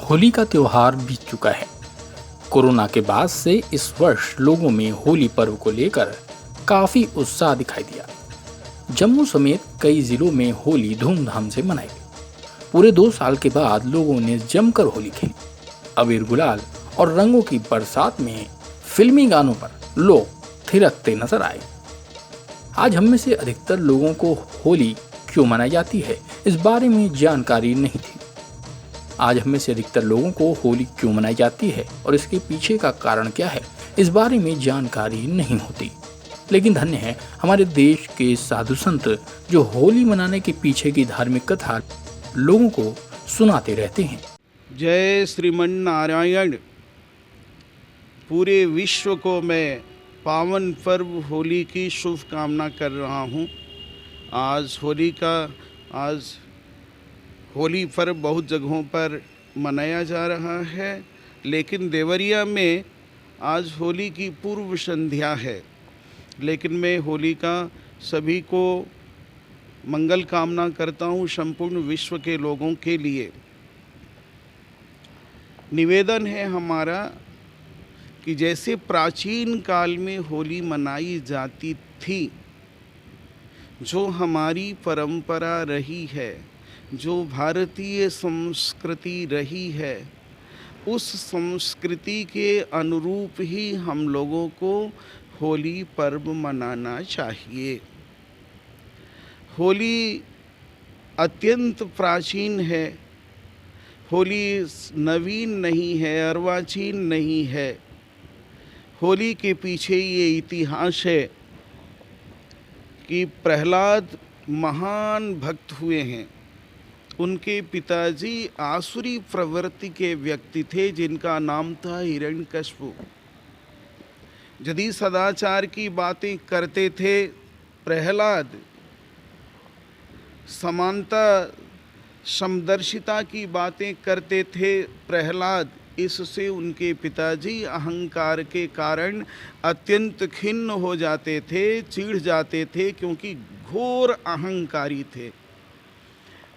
होली का त्योहार बीत चुका है। कोरोना के बाद से इस वर्ष लोगों में होली पर्व को लेकर काफी उत्साह दिखाई दिया। जम्मू समेत कई जिलों में होली धूमधाम से मनाई गई। पूरे 2 साल के बाद लोगों ने जमकर होली खेली। अबीर गुलाल और रंगों की बरसात में फिल्मी गानों पर लोग थिरकते नजर आए। आज हम में से अधिकतर लोगों को होली क्यों मनाई जाती है, इस बारे में जानकारी नहीं थी। आज हम में से अधिकतर लोगों को होली क्यों मनाई जाती है और इसके पीछे का कारण क्या है, इस बारे में जानकारी नहीं होती। लेकिन धन्य है हमारे देश के साधु संत जो होली मनाने के पीछे की धार्मिक कथा लोगों को सुनाते रहते हैं। जय श्रीमन नारायण। पूरे विश्व को मैं पावन पर्व होली की शुभकामना कर रहा हूँ। आज होली पर्व बहुत जगहों पर मनाया जा रहा है, लेकिन देवरिया में आज होली की पूर्व संध्या है। लेकिन मैं होली का सभी को मंगल कामना करता हूँ, संपूर्ण विश्व के लोगों के लिए। निवेदन है हमारा कि जैसे प्राचीन काल में होली मनाई जाती थी, जो हमारी परंपरा रही है, जो भारतीय संस्कृति रही है, उस संस्कृति के अनुरूप ही हम लोगों को होली पर्व मनाना चाहिए। होली अत्यंत प्राचीन है। होली नवीन नहीं है, अर्वाचीन नहीं है। होली के पीछे ये इतिहास है कि प्रहलाद महान भक्त हुए हैं। उनके पिताजी आसुरी प्रवृत्ति के व्यक्ति थे, जिनका नाम था हिरण्यकश्यप। यदि सदाचार की बातें करते थे प्रहलाद, समानता समदर्शिता की बातें करते थे प्रहलाद, इससे उनके पिताजी अहंकार के कारण अत्यंत खिन्न हो जाते थे, चिढ़ जाते थे, क्योंकि घोर अहंकारी थे।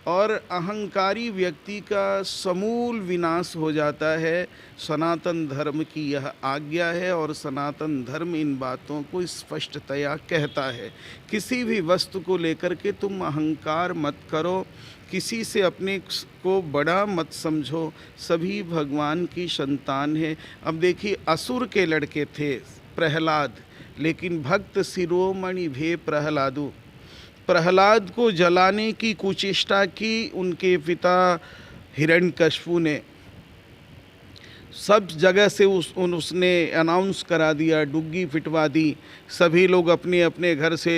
और अहंकारी व्यक्ति का समूल विनाश हो जाता है। सनातन धर्म की यह आज्ञा है और सनातन धर्म इन बातों को स्पष्टतया कहता है। किसी भी वस्तु को लेकर के तुम अहंकार मत करो, किसी से अपने को बड़ा मत समझो, सभी भगवान की संतान है। अब देखिए, असुर के लड़के थे प्रहलाद, लेकिन भक्त शिरोमणि भे प्रहलादु। प्रहलाद को जलाने की कुचेष्टा की उनके पिता हिरण्यकश्यप ने। सब जगह से उसने अनाउंस करा दिया, डुग्गी पिटवा दी। सभी लोग अपने अपने घर से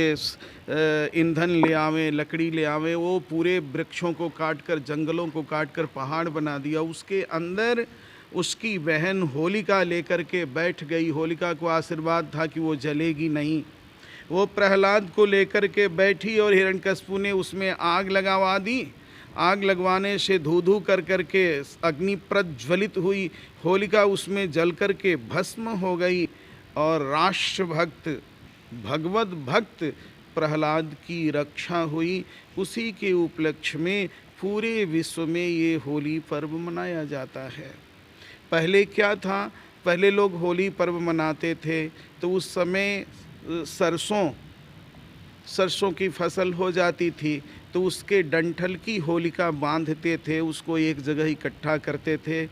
ईंधन ले आवें, लकड़ी ले आवें। वो पूरे वृक्षों को काटकर, जंगलों को काटकर पहाड़ बना दिया। उसके अंदर उसकी बहन होलिका लेकर के बैठ गई। होलिका को आशीर्वाद था कि वो जलेगी नहीं। वो प्रहलाद को लेकर के बैठी और हिरण्यकश्यप ने उसमें आग लगवा दी। आग लगवाने से धू धू कर के अग्नि प्रज्वलित हुई। होलिका उसमें जल कर के भस्म हो गई और राष्ट्रभक्त भगवत भक्त प्रहलाद की रक्षा हुई। उसी के उपलक्ष्य में पूरे विश्व में ये होली पर्व मनाया जाता है। पहले क्या था? पहले लोग होली पर्व मनाते थे तो उस समय सरसों की फसल हो जाती थी, तो उसके डंठल की होलिका बांधते थे, उसको एक जगह इकट्ठा करते थे।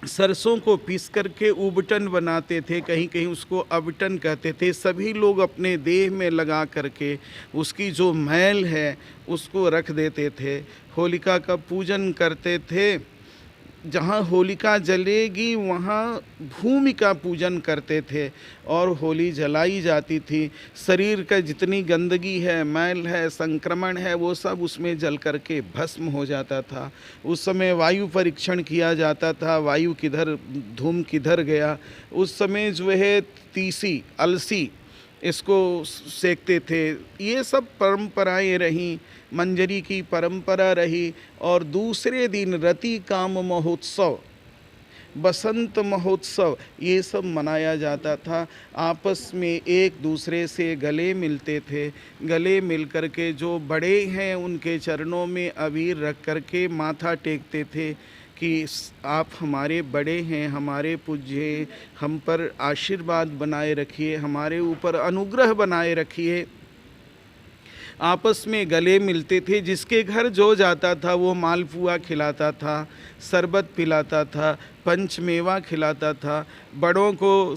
सरसों को पीस करके उबटन बनाते थे, कहीं कहीं उसको अबटन कहते थे। सभी लोग अपने देह में लगा करके उसकी जो मैल है उसको रख देते थे। होलिका का पूजन करते थे। जहाँ होलिका जलेगी वहाँ भूमि का पूजन करते थे और होली जलाई जाती थी। शरीर का जितनी गंदगी है, मैल है, संक्रमण है, वो सब उसमें जल करके भस्म हो जाता था। उस समय वायु परीक्षण किया जाता था, वायु किधर, धूम किधर गया। उस समय जो है तीसी, अलसी, इसको सेकते थे। ये सब परंपराएं रहीं। मंजरी की परंपरा रही। और दूसरे दिन रति काम महोत्सव, बसंत महोत्सव, ये सब मनाया जाता था। आपस में एक दूसरे से गले मिलते थे। गले मिल कर के जो बड़े हैं उनके चरणों में अबीर रख कर के माथा टेकते थे कि आप हमारे बड़े हैं, हमारे पूज्य हैं, हम पर आशीर्वाद बनाए रखिए, हमारे ऊपर अनुग्रह बनाए रखिए। आपस में गले मिलते थे, जिसके घर जो जाता था वो मालपुआ खिलाता था, शरबत पिलाता था, पंचमेवा खिलाता था, बड़ों को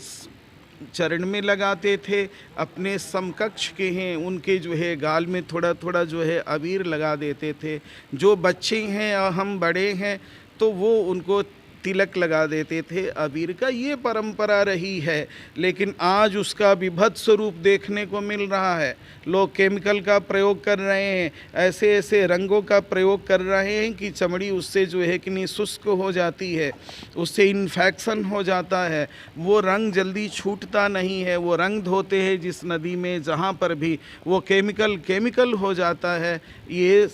चरण में लगाते थे, अपने समकक्ष के हैं उनके जो है गाल में थोड़ा थोड़ा जो है अबीर लगा देते थे। जो बच्चे हैं और हम बड़े हैं तो वो उनको तिलक लगा देते थे अबीर का। ये परंपरा रही है, लेकिन आज उसका विभत्स स्वरूप देखने को मिल रहा है। लोग केमिकल का प्रयोग कर रहे हैं, ऐसे ऐसे रंगों का प्रयोग कर रहे हैं कि चमड़ी उससे जो है कि नहीं शुष्क हो जाती है, उससे इन्फेक्शन हो जाता है, वो रंग जल्दी छूटता नहीं है। वो रंग धोते हैं जिस नदी में जहाँ पर भी वो केमिकल हो जाता है। ये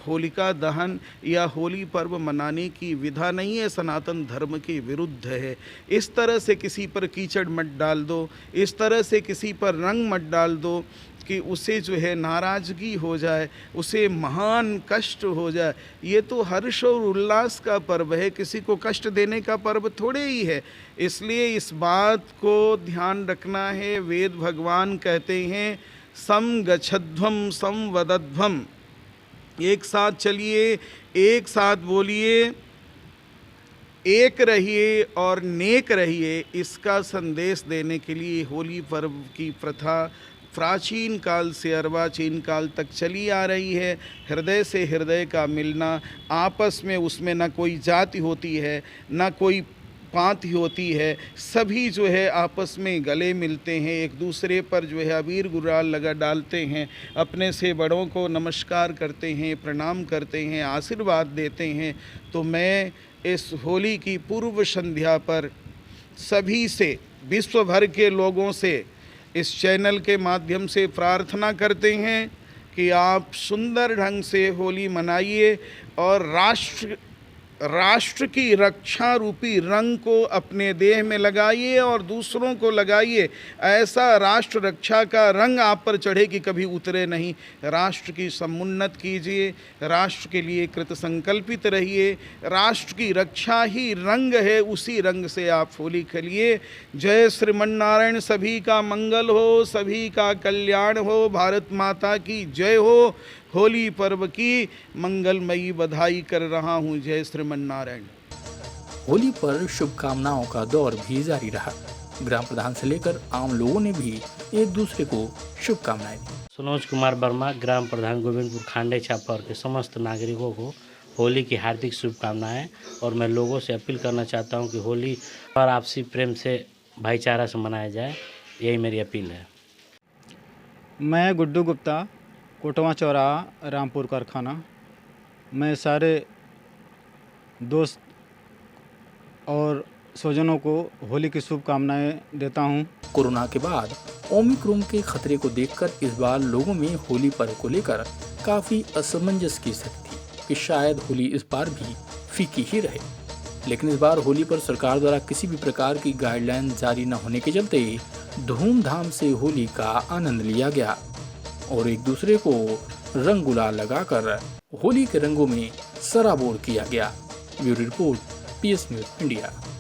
होलिका दहन या होली पर्व मनाने की विधा नहीं है, सनातन धर्म के विरुद्ध है। इस तरह से किसी पर कीचड़ मत डाल दो, इस तरह से किसी पर रंग मत डाल दो कि उसे जो है नाराज़गी हो जाए, उसे महान कष्ट हो जाए। ये तो हर्ष और उल्लास का पर्व है, किसी को कष्ट देने का पर्व थोड़े ही है। इसलिए इस बात को ध्यान रखना है। वेद भगवान कहते हैं सम गच्छध्वम सम वदध्वम। एक साथ चलिए, एक साथ बोलिए, एक रहिए और नेक रहिए। इसका संदेश देने के लिए होली पर्व की प्रथा प्राचीन काल से अर्वाचीन काल तक चली आ रही है। हृदय से हृदय का मिलना, आपस में उसमें ना कोई जाति होती है, ना कोई पांति होती है, सभी जो है आपस में गले मिलते हैं, एक दूसरे पर जो है अबीर गुलाल लगा डालते हैं, अपने से बड़ों को नमस्कार करते हैं, प्रणाम करते हैं, आशीर्वाद देते हैं। तो मैं इस होली की पूर्व संध्या पर सभी से, विश्व भर के लोगों से इस चैनल के माध्यम से प्रार्थना करते हैं कि आप सुंदर ढंग से होली मनाइए और राष्ट्र की रक्षा रूपी रंग को अपने देह में लगाइए और दूसरों को लगाइए। ऐसा राष्ट्र रक्षा का रंग आप पर चढ़े कि कभी उतरे नहीं। राष्ट्र की समुन्नत कीजिए, राष्ट्र के लिए कृत संकल्पित रहिए। राष्ट्र की रक्षा ही रंग है, उसी रंग से आप होली खेलिए। जय श्रीमन्नारायण। सभी का मंगल हो, सभी का कल्याण हो। भारत माता की जय हो। होली पर्व की मंगलमयी बधाई कर रहा हूँ। जय श्रीमन्नारायण। होली पर शुभकामनाओं का दौर भी जारी रहा। ग्राम प्रधान से लेकर आम लोगों ने भी एक दूसरे को शुभकामनाएं दी। सुनोज कुमार वर्मा, ग्राम प्रधान गोविंदपुर खांडे छापर के समस्त नागरिकों को होली की हार्दिक शुभकामनाएं। और मैं लोगों से अपील करना चाहता हूं कि होली और आपसी प्रेम से, भाईचारा से मनाया जाए। यही मेरी अपील है। मैं गुड्डू गुप्ता, कोटवा चौराहा, रामपुर कारखाना। मैं सारे दोस्त और स्वजनों को होली की शुभकामनाएं देता हूं। कोरोना के बाद ओमिक्रॉन के खतरे को देखकर इस बार लोगों में होली पर्व को लेकर काफी असमंजस की स्थिति थी कि शायद होली इस बार भी फीकी ही रहे। लेकिन इस बार होली पर सरकार द्वारा किसी भी प्रकार की गाइडलाइन जारी न होने के चलते धूमधाम से होली का आनंद लिया गया और एक दूसरे को रंग गुलाल लगाकर होली के रंगों में सराबोर किया गया। Bureau report, PS news India.